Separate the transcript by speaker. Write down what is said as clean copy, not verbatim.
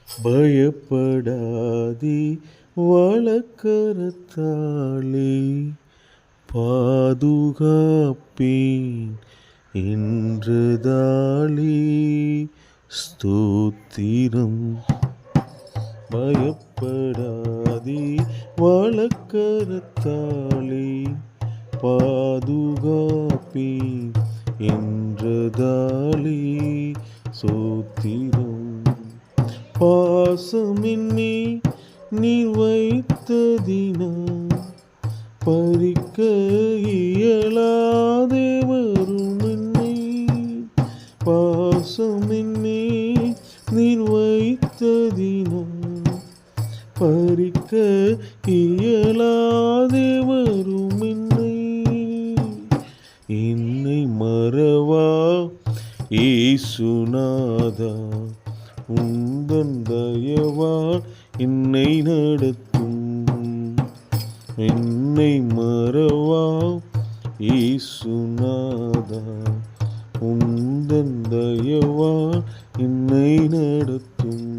Speaker 1: பயப்படாதே வலக்கரத்தாலே பாதுகாப்பேன் என்றதாலே ஸ்தோத்திரம். பயப்படாதே வலக்கரத்தாலே பாதுகாப்பேன் என்றதாலே ஸ்தோத்திரம். பாசமென்னே நீ வைத்ததினால் பறிக்க இயலாதே வரும் என்னை. பாசமென்னே நீ வைத்ததினால் பறிக்க இயலாதே வரும் என்னை. என்னை மறவா இயேசுநாதா, உந்தன் தயவால் என்னை நடத்தும். என்னை மறவா இயேசுநாதா, உந்தன் தயவால் என்னை நடத்தும்.